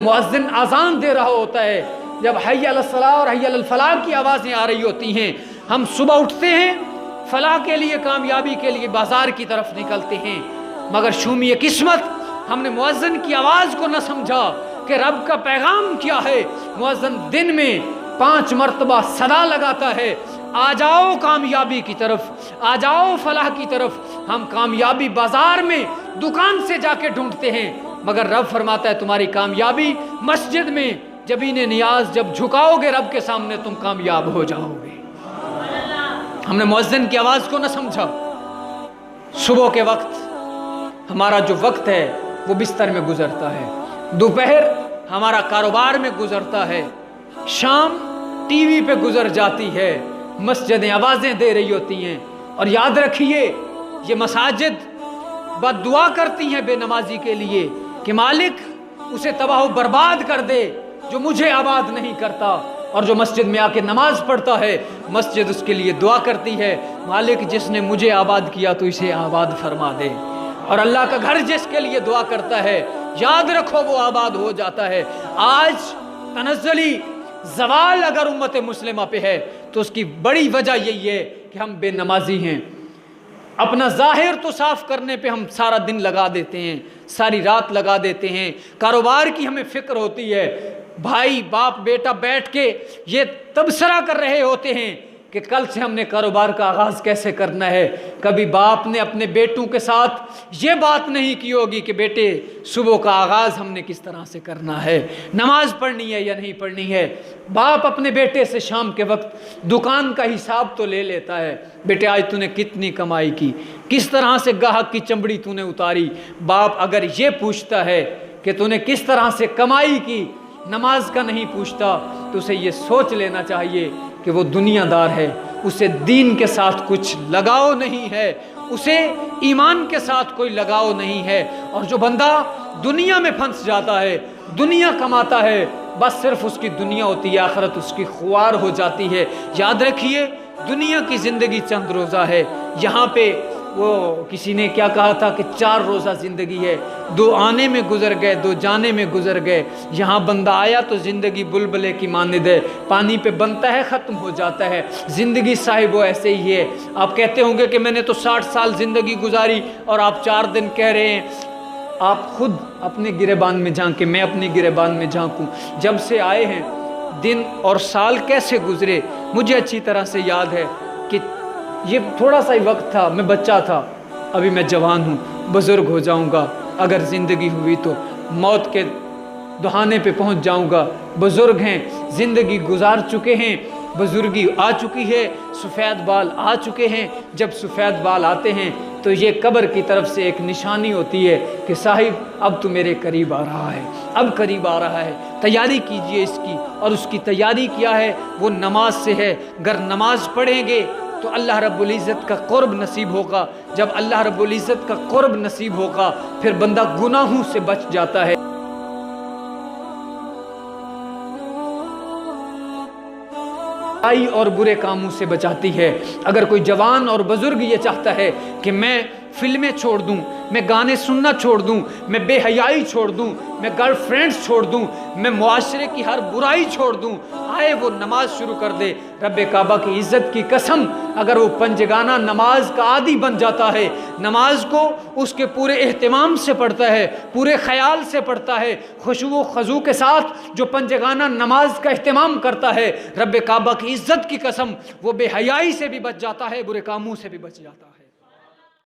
مؤذن اذان دے رہا ہوتا ہے، جب حی علی الصلاۃ اور حی علی الفلاح کی آوازیں آ رہی ہوتی ہیں، ہم صبح اٹھتے ہیں، فلاح کے لیے، کامیابی کے لیے بازار کی طرف نکلتے ہیں، مگر شومی قسمت ہم نے مؤذن کی آواز کو نہ سمجھا کہ رب کا پیغام کیا ہے۔ مؤذن دن میں 5 مرتبہ صدا لگاتا ہے، آ جاؤ کامیابی کی طرف، آ جاؤ فلاح کی طرف۔ ہم کامیابی بازار میں دکان سے جا کے ڈھونڈتے ہیں، مگر رب فرماتا ہے تمہاری کامیابی مسجد میں جبین نیاز جب جھکاؤ گے رب کے سامنے تم کامیاب ہو جاؤ گے۔ ہم نے مؤذن کی آواز کو نہ سمجھا۔ صبح کے وقت ہمارا جو وقت ہے وہ بستر میں گزرتا ہے، دوپہر ہمارا کاروبار میں گزرتا ہے، شام ٹی وی پہ گزر جاتی ہے، مسجدیں آوازیں دے رہی ہوتی ہیں۔ اور یاد رکھیے یہ مساجد بد دعا کرتی ہیں بے نمازی کے لیے کہ مالک اسے تباہ و برباد کر دے جو مجھے آباد نہیں کرتا، اور جو مسجد میں آ کے نماز پڑھتا ہے مسجد اس کے لیے دعا کرتی ہے مالک جس نے مجھے آباد کیا تو اسے آباد فرما دے۔ اور اللہ کا گھر جس کے لیے دعا کرتا ہے یاد رکھو وہ آباد ہو جاتا ہے۔ آج تنزلی زوال اگر امت مسلمہ پہ ہے تو اس کی بڑی وجہ یہی ہے کہ ہم بے نمازی ہیں۔ اپنا ظاہر تو صاف کرنے پہ ہم سارا دن لگا دیتے ہیں، ساری رات لگا دیتے ہیں، کاروبار کی ہمیں فکر ہوتی ہے، بھائی باپ بیٹا بیٹھ کے یہ تبصرہ کر رہے ہوتے ہیں کہ کل سے ہم نے کاروبار کا آغاز کیسے کرنا ہے۔ کبھی باپ نے اپنے بیٹوں کے ساتھ یہ بات نہیں کی ہوگی کہ بیٹے صبح کا آغاز ہم نے کس طرح سے کرنا ہے، نماز پڑھنی ہے یا نہیں پڑھنی ہے۔ باپ اپنے بیٹے سے شام کے وقت دکان کا حساب تو لے لیتا ہے، بیٹے آج تو نے کتنی کمائی کی، کس طرح سے گاہک کی چمڑی تو نے اتاری۔ باپ اگر یہ پوچھتا ہے کہ تو نے کس طرح سے کمائی کی، نماز کا نہیں پوچھتا، تو اسے یہ سوچ لینا چاہیے کہ وہ دنیا دار ہے، اسے دین کے ساتھ کچھ لگاؤ نہیں ہے، اسے ایمان کے ساتھ کوئی لگاؤ نہیں ہے۔ اور جو بندہ دنیا میں پھنس جاتا ہے، دنیا کماتا ہے، بس صرف اس کی دنیا ہوتی ہے، آخرت اس کی خوار ہو جاتی ہے۔ یاد رکھیے دنیا کی زندگی چند روزہ ہے، یہاں پہ وہ کسی نے کیا کہا تھا کہ 4 روزہ زندگی ہے، 2 آنے میں گزر گئے 2 جانے میں گزر گئے۔ یہاں بندہ آیا تو زندگی بلبلے کی مانند ہے، پانی پہ بنتا ہے ختم ہو جاتا ہے۔ زندگی صاحب وہ ایسے ہی ہے۔ آپ کہتے ہوں گے کہ میں نے تو 60 سال زندگی گزاری اور آپ 4 دن کہہ رہے ہیں۔ آپ خود اپنے گریبان میں جھانکیں، میں اپنے گریبان میں جھانکوں، جب سے آئے ہیں دن اور سال کیسے گزرے مجھے اچھی طرح سے یاد ہے کہ یہ تھوڑا سا ہی وقت تھا، میں بچہ تھا، ابھی میں جوان ہوں، بزرگ ہو جاؤں گا اگر زندگی ہوئی تو، موت کے دہانے پہ پہنچ جاؤں گا۔ بزرگ ہیں، زندگی گزار چکے ہیں، بزرگی آ چکی ہے، سفید بال آ چکے ہیں۔ جب سفید بال آتے ہیں تو یہ قبر کی طرف سے ایک نشانی ہوتی ہے کہ صاحب اب تو میرے قریب آ رہا ہے، اب قریب آ رہا ہے، تیاری کیجئے اس کی۔ اور اس کی تیاری کیا ہے؟ وہ نماز سے ہے۔ اگر نماز پڑھیں گے تو اللہ رب العزت کا قرب نصیب ہوگا، جب اللہ رب العزت کا قرب نصیب ہوگا پھر بندہ گناہوں سے بچ جاتا ہے۔ برائی اور برے کاموں سے بچاتی ہے۔ اگر کوئی جوان اور بزرگ یہ چاہتا ہے کہ میں فلمیں چھوڑ دوں، میں گانے سننا چھوڑ دوں، میں بے حیائی چھوڑ دوں، میں گرل فرینڈز چھوڑ دوں، میں معاشرے کی ہر برائی چھوڑ دوں، آئے وہ نماز شروع کر دے۔ رب کعبہ کی عزت کی قسم اگر وہ پنجگانہ نماز کا عادی بن جاتا ہے، نماز کو اس کے پورے اہتمام سے پڑھتا ہے، پورے خیال سے پڑھتا ہے، خشوع و خضوع کے ساتھ جو پنجگانہ نماز کا اہتمام کرتا ہے، رب کعبہ کی عزت کی قسم وہ بے حیائی سے بھی بچ جاتا ہے، برے کاموں سے بھی بچ جاتا ہے۔